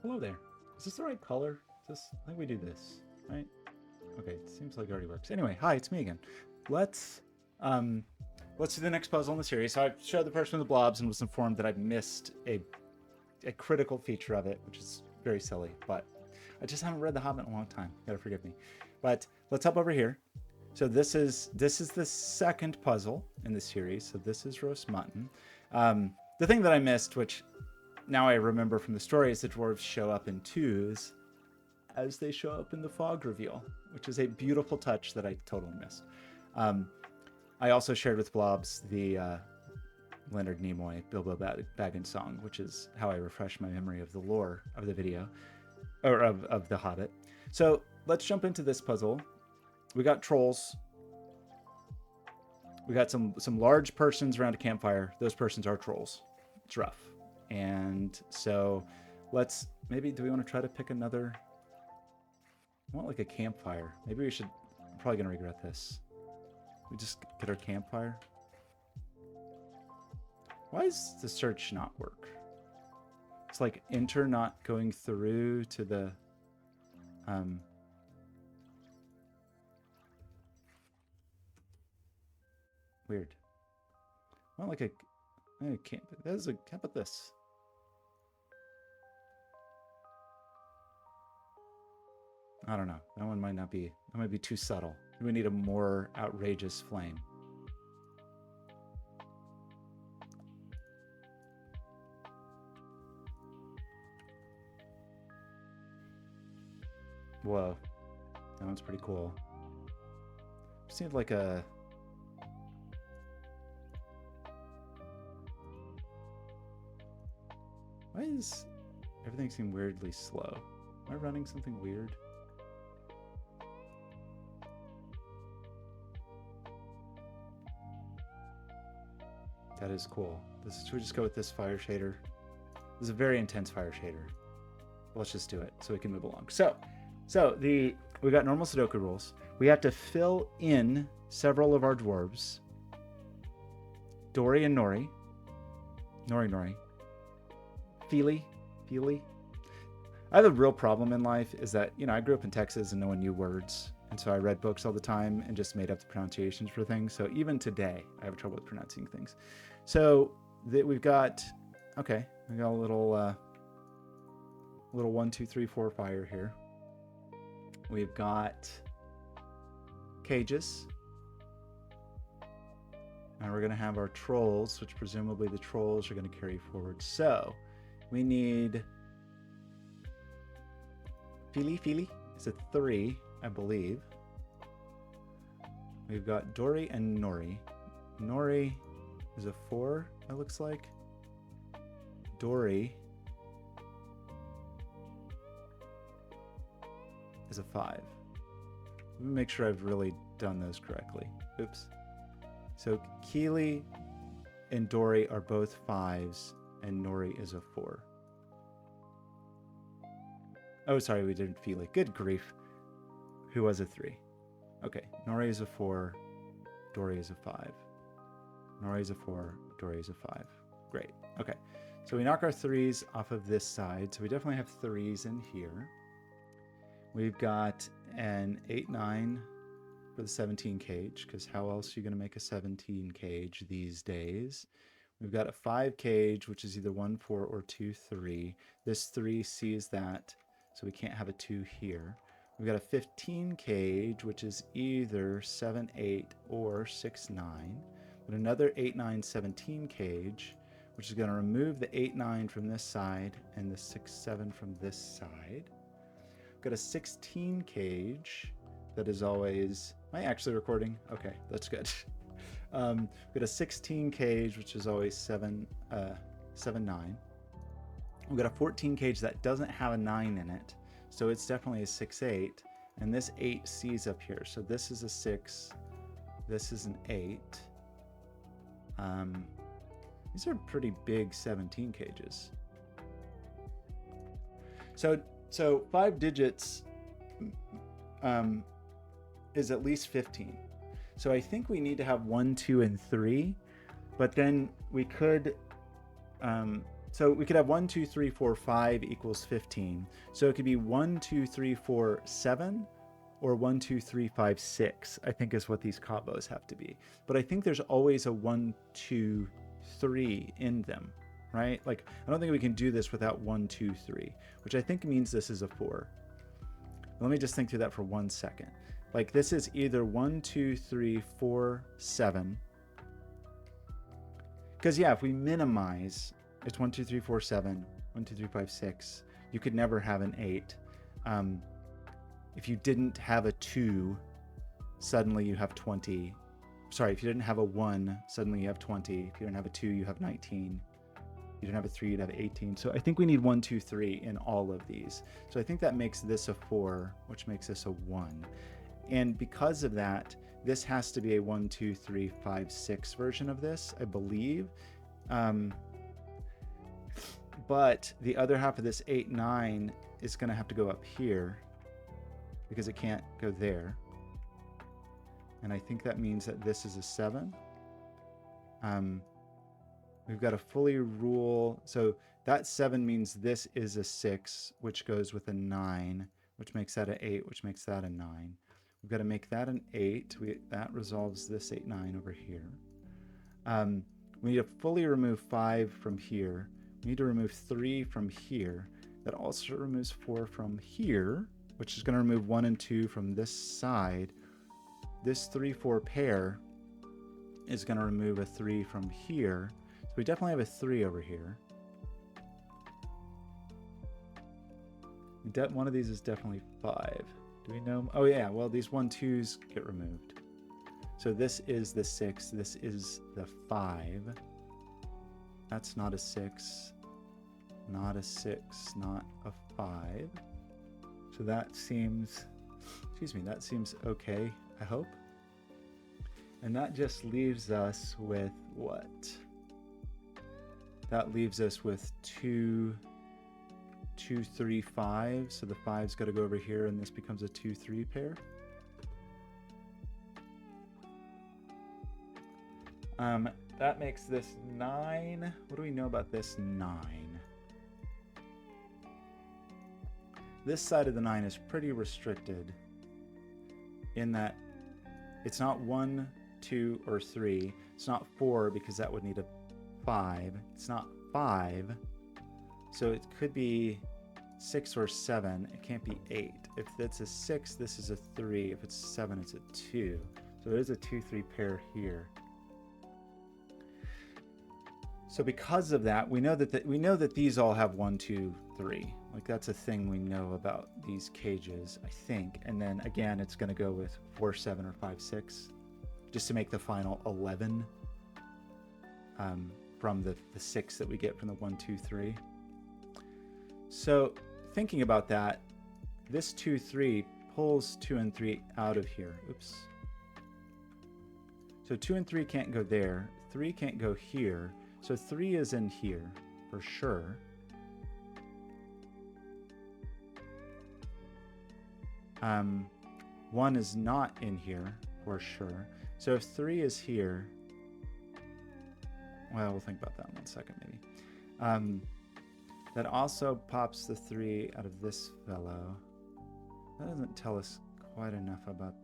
Hello there. Is this the right color? Is this? I think we do this, right? Okay, it seems like it already works. Anyway, hi, it's me again. Let's um, let's do the next puzzle in the series. So I showed the person with the blobs and was informed that I missed a critical feature of it, which is very silly. But I just haven't read The Hobbit in a long time. You gotta forgive me. But let's hop over here. So this is the second puzzle in the series. So this is roast mutton. The thing that I missed, which now I remember from the story, is the dwarves show up in twos as they show up in the fog reveal, which is a beautiful touch that I totally missed. I also shared with Blobz the Leonard Nimoy Bilbo Baggins song, which is how I refresh my memory of the lore of the video, or of The Hobbit. So let's jump into this puzzle. We got trolls. We got some large persons around a campfire. Those persons are trolls. It's rough. And so let's, maybe, do we want to try to pick another? I want like a campfire. Maybe we should, I'm probably going to regret this. We just get our campfire. Why does the search not work? It's like enter not going through to the, weird. I want like a camp, there's a, how about this? I don't know. That one might not be, that might be too subtle. We need a more outrageous flame. Whoa. That one's pretty cool. Seems like a... Why is everything seem weirdly slow? Am I running something weird? That is cool. Should we just go with this fire shader? This is a very intense fire shader. Let's just do it so we can move along. So we got normal Sudoku rules. We have to fill in several of our dwarves. Dory and Nori. Nori. Feely. I have a real problem in life is that, I grew up in Texas and no one knew words. And so I read books all the time and just made up the pronunciations for things. So even today, I have trouble with pronouncing things. So we've got, okay, we got a little 1, 2, 3, 4 fire here. We've got cages. And we're going to have our trolls, which presumably the trolls are going to carry forward. So we need Feely. It's a 3, I believe. We've got Dory and Nori. Nori is a 4, it looks like. Dory is a 5. Let me make sure I've really done those correctly. Oops. So Keely and Dory are both 5s, and Nori is a 4. Oh, sorry, we didn't feel it. Good grief. Who was a 3? Okay, Nori is a 4, Dory is a 5. Nori is a 4, Dory is a 5. Great. Okay, so we knock our 3s off of this side, so we definitely have 3s in here. We've got an 8-9 for the 17 cage, because how else are you going to make a 17 cage these days? We've got a 5 cage, which is either 1-4 or 2-3. This 3 sees that, so we can't have a 2 here. We've got a 15 cage, which is either 7-8 or 6-9. But another 8-9, 17 cage, which is going to remove the 8-9 from this side and the 6-7 from this side. We've got a 16 cage that is always... Am I actually recording? Okay, that's good. We've got a 16 cage, which is always 7-9. We've got a 14 cage that doesn't have a 9 in it, so it's definitely a 6-8. And this 8 C's up here. So this is a 6. This is an 8. These are pretty big 17 cages. So 5 digits is at least 15. So I think we need to have 1, 2, and 3, but then we could So we could have 1, 2, 3, 4, 5 equals 15. So it could be 1, 2, 3, 4, 7, or 1, 2, 3, 5, 6, I think is what these combos have to be. But I think there's always a 1, 2, 3 in them, right? Like, I don't think we can do this without 1, 2, 3, which I think means this is a 4. Let me just think through that for 1 second. Like, this is either 1, 2, 3, 4, 7. Because, yeah, if we minimize, it's 1, 2, 3, 4, 7, 1, 2, 3, 5, 6. You could never have an 8. If you didn't have a 2, suddenly you have 20. Sorry, if you didn't have a 1, suddenly you have 20. If you didn't have a 2, you have 19. If you didn't have a 3, you'd have 18. So I think we need 1, 2, 3 in all of these. So I think that makes this a 4, which makes this a 1. And because of that, this has to be a 1, 2, 3, 5, 6 version of this, I believe. But the other half of this 8, 9 is going to have to go up here because it can't go there. And I think that means that this is a 7. We've got a fully rule. So that 7 means this is a 6, which goes with a 9, which makes that an 8, which makes that a 9. We've got to make that an 8. That resolves this 8, 9 over here. We need to fully remove 5 from here. We need to remove 3 from here. That also removes 4 from here, which is going to remove 1 and 2 from this side. This 3, 4 pair is going to remove a 3 from here. So we definitely have a 3 over here. One of these is definitely 5. Do we know? Oh yeah, well these 1, 2s get removed. So this is the 6, this is the 5. That's not a 6, not a 6, not a 5. So that seems, that seems okay, I hope. And that just leaves us with what? That leaves us with 2, 3, 5. So the 5's got to go over here and this becomes a 2, 3 pair. That makes this 9. What do we know about this 9? This side of the 9 is pretty restricted in that it's not 1, 2, or 3. It's not 4 because that would need a 5. It's not 5. So it could be 6 or 7. It can't be 8. If it's a 6, this is a 3. If it's 7, it's a 2. So there's a 2, 3 pair here. So because of that, we know that these all have 1, 2, 3. Like that's a thing we know about these cages, I think. And then again, it's going to go with 4, 7, or 5, 6, just to make the final 11 from the 6 that we get from the 1, 2, 3. So thinking about that, this 2, 3 pulls 2 and 3 out of here. Oops. So 2 and 3 can't go there. 3 can't go here. So 3 is in here for sure. One is not in here for sure. So if 3 is here, well, we'll think about that in 1 second maybe. That also pops the 3 out of this fellow. That doesn't tell us quite enough about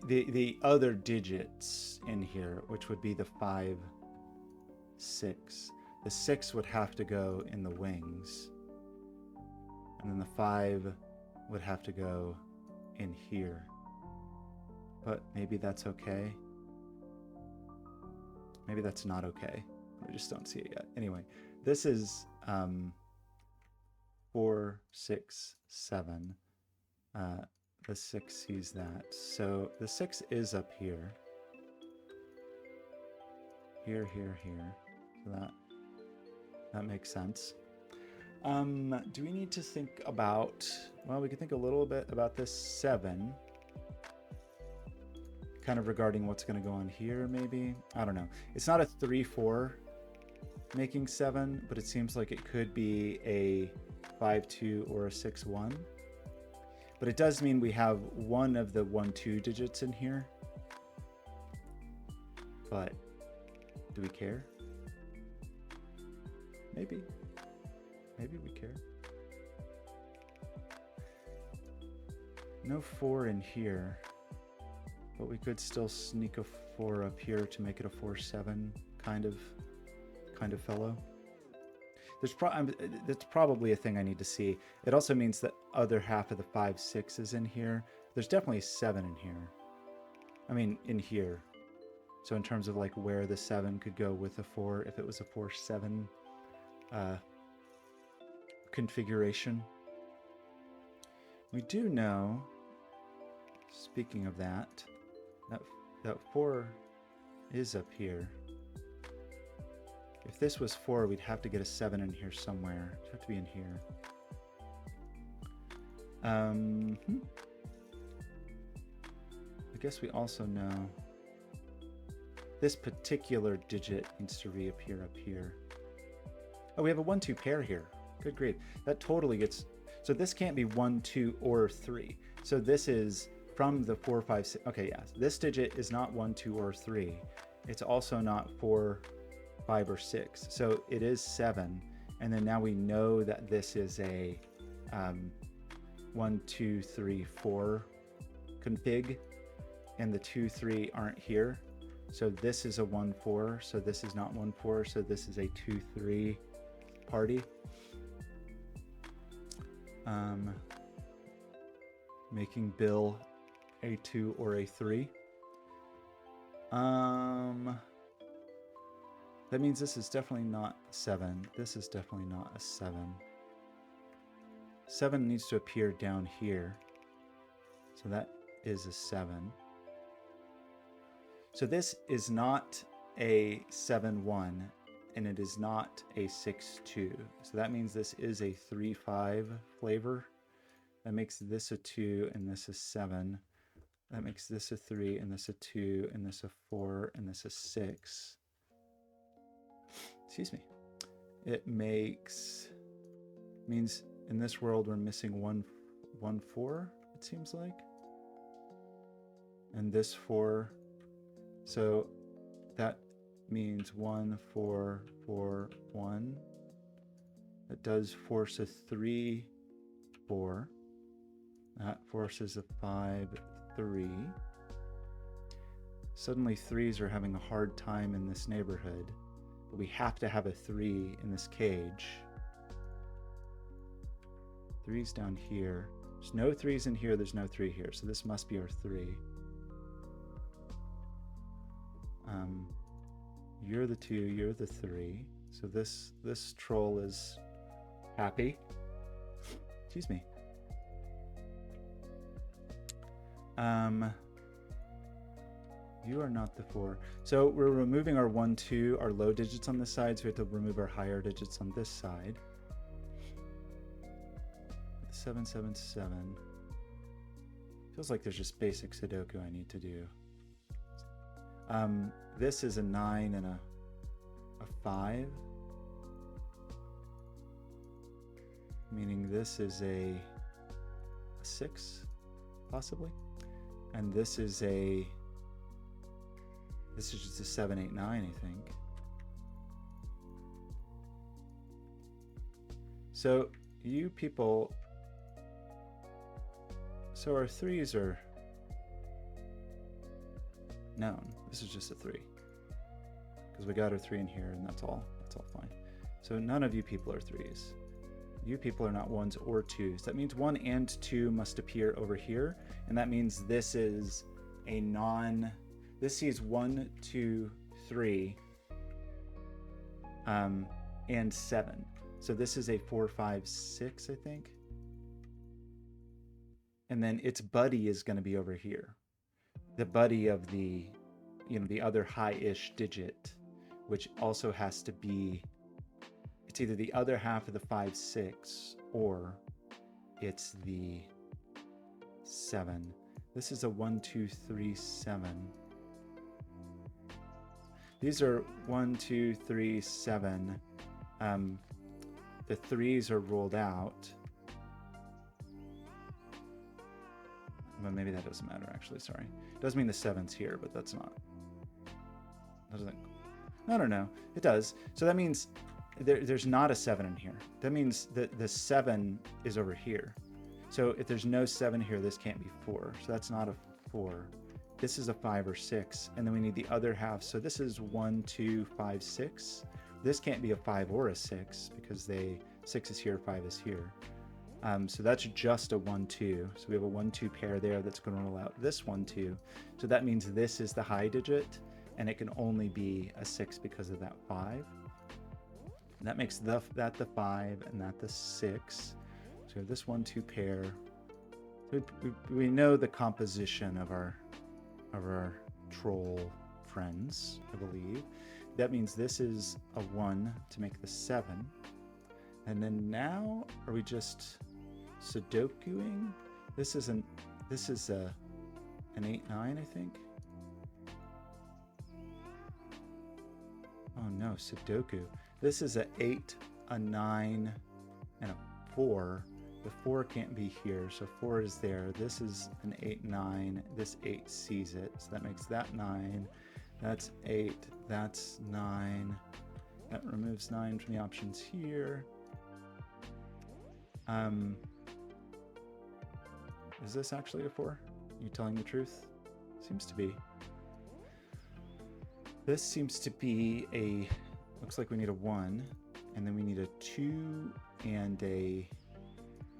the other digits in here, which would be the 5, 6. The 6 would have to go in the wings. And then the 5 would have to go in here. But maybe that's okay. Maybe that's not okay. We just don't see it yet. Anyway, this is 4, 6, 7. The 6 sees that. So the 6 is up here. Here, here, here. So that makes sense. Do we need to think about, well, we could think a little bit about this 7. Kind of regarding what's going to go on here, maybe. I don't know. It's not a 3, 4 making 7, but it seems like it could be a 5, 2 or a 6, 1. But it does mean we have one of the 1, 2 digits in here. But Do we care? Maybe. Maybe we care. No 4 in here, but we could still sneak a 4 up here to make it a 4-7 kind of fellow. That's probably a thing I need to see. It also means that other half of the 5-6 is in here. There's definitely a 7 in here. I mean, in here. So in terms of like where the 7 could go with a 4, if it was a 4-7 configuration. We do know, speaking of that, that 4 is up here. If this was 4, we'd have to get a 7 in here somewhere. It'd have to be in here. I guess we also know this particular digit needs to reappear up here. Oh, we have a 1-2 pair here. Good grief. That totally gets... So this can't be 1, 2, or 3. So this is from the 4, 5, 6. Okay, yes. This digit is not 1, 2, or 3. It's also not 4, 5, or 6. So it is 7. And then now we know that this is a 1, 2, 3, 4 config. And the 2, 3 aren't here. So this is a 1, 4. So this is not 1, 4. So this is a 2, 3 party. Making Bill a 2 or a 3. That means this is definitely not 7. This is definitely not a 7. 7 needs to appear down here. So that is a 7. So this is not a 7-1, and it is not a 6-2. So that means this is a 3-5 flavor. That makes this a 2 and this a 7. That makes this a 3 and this a 2 and this a 4 and this a 6. Excuse me. It means in this world we're missing 1, 4, it seems like. And this 4. So that means 1, 4, 4, 1. That does force a 3, 4. That forces a 5, 3. Suddenly 3s are having a hard time in this neighborhood, but we have to have a 3 in this cage. 3's down here. There's no 3s in here, there's no 3 here, so this must be our 3. You're the 2, you're the 3. So this troll is happy. Excuse me. You are not the 4. So we're removing our 1, 2, our low digits on this side, so we have to remove our higher digits on this side. 7, 7, 7. Feels like there's just basic Sudoku I need to do. This is a 9 and a 5. Meaning this is a 6, possibly. And this is just a 7, 8, 9, I think. So you people, so our 3s are known. This is just a 3. Because we got our 3 in here and that's all fine. So none of you people are 3s. You people are not 1s or 2s. That means 1 and 2 must appear over here. And that means this is a this sees 1, 2, 3, and 7. So this is a 4, 5, 6, I think. And then its buddy is going to be over here. The buddy of the, the other high-ish digit, which also has to be, it's either the other half of the 5, 6, or it's the 7. This is a 1, 2, 3, 7. These are 1, 2, 3, 7. The 3s are ruled out. Well, maybe that doesn't matter, actually. Sorry. It does mean the 7's here, but that's not. No. It does. So that means there's not a 7 in here. That means that the 7 is over here. So if there's no 7 here, this can't be 4. So that's not a 4. This is a 5 or 6. And then we need the other half. So this is 1, 2, 5, 6. This can't be a 5 or a 6 because 6 is here, 5 is here. So that's just a 1, 2. So we have a 1, 2 pair there that's going to roll out this 1, 2. So that means this is the high digit, and it can only be a 6 because of that 5. And that makes that the 5 and that the 6. So we have this 1, 2 pair. We know the composition of our troll friends, I believe. That means this is a 1 to make the 7. And then now, are we just Sudokuing? This is an 8, 9, I think. Oh no, Sudoku. This is a 8, a 9, and a 4. The 4 can't be here, so 4 is there. This is an 8, 9. This 8 sees it, so that makes that 9. That's 8. That's 9. That removes 9 from the options here. Is this actually a 4? Are you telling the truth? Seems to be. This seems to be a, looks like we need a 1, and then we need a 2 and a,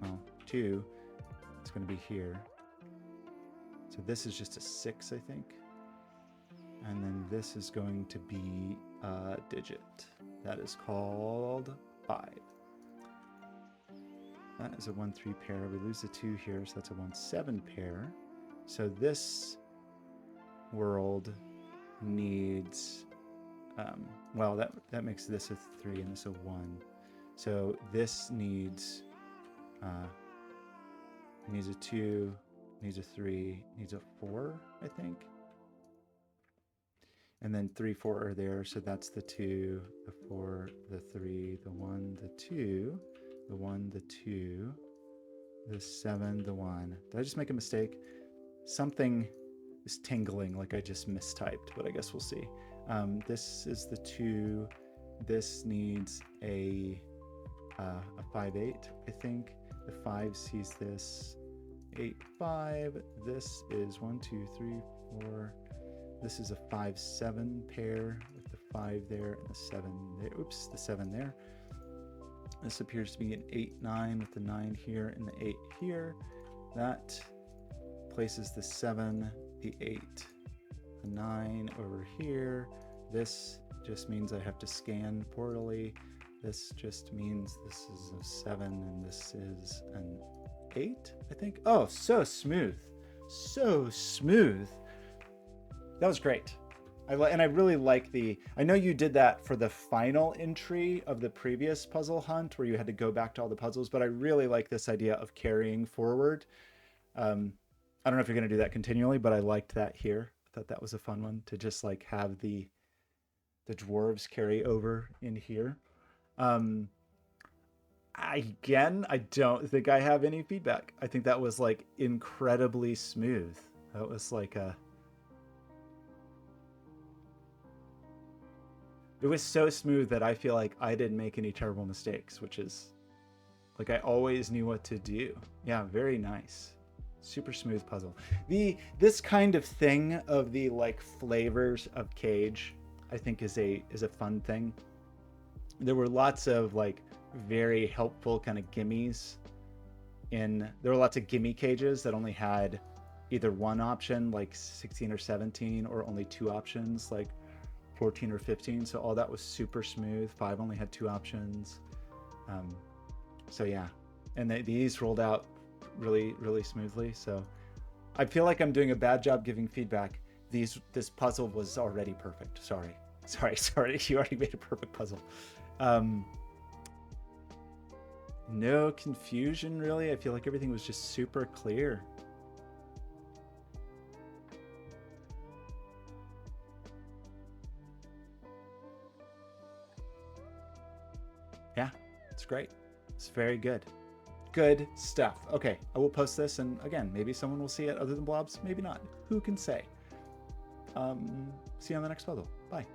well, 2. It's going to be here. So this is just a 6, I think. And then this is going to be a digit. That is called 5. That is a 1, 3 pair. We lose the 2 here, so that's a 1, 7 pair. So this world needs, well, that makes this a 3 and this a 1. So this needs a 2, needs a 3, needs a 4, I think. And then 3, 4 are there, so that's the 2, the 4, the 3, the 1, the 2, the 1, the 2, the 7, the 1. Did I just make a mistake? Something is tingling like I just mistyped, but I guess we'll see. This is the 2. This needs a 5, 8, I think. The 5 sees this 8, 5. This is 1, 2, 3, 4. This is a 5, 7 pair with the 5 there and the 7 there. Oops, the 7 there. This appears to be an 8, 9 with the 9 here and the 8 here. That places the 7, the 8, the 9 over here. This just means I have to scan portally. This just means this is a 7 and this is an 8, I think. Oh, so smooth. So smooth. That was great. And I really like I know you did that for the final entry of the previous puzzle hunt where you had to go back to all the puzzles, but I really like this idea of carrying forward. I don't know if you're going to do that continually, but I liked that here. I thought that was a fun one to just like have the dwarves carry over in here. Again, I don't think I have any feedback. I think that was like incredibly smooth. That was like it was so smooth that I feel like I didn't make any terrible mistakes, which is like I always knew what to do. Yeah, very nice. Super smooth puzzle. This kind of thing of the like flavors of Cage, I think is a fun thing. There were lots of like very helpful kind of gimmies there were lots of gimme cages that only had either one option like 16 or 17 or only 2 options like 14 or 15. So all that was super smooth. 5 only had 2 options. So yeah, and these rolled out really, really smoothly. So I feel like I'm doing a bad job giving feedback. This puzzle was already perfect. Sorry. You already made a perfect puzzle. No confusion really. I feel like everything was just super clear. Yeah, it's great. It's very good. Good stuff. Okay, I will post this, and again, maybe someone will see it other than Blobz, maybe not. Who can say? See you on the next puzzle. Bye.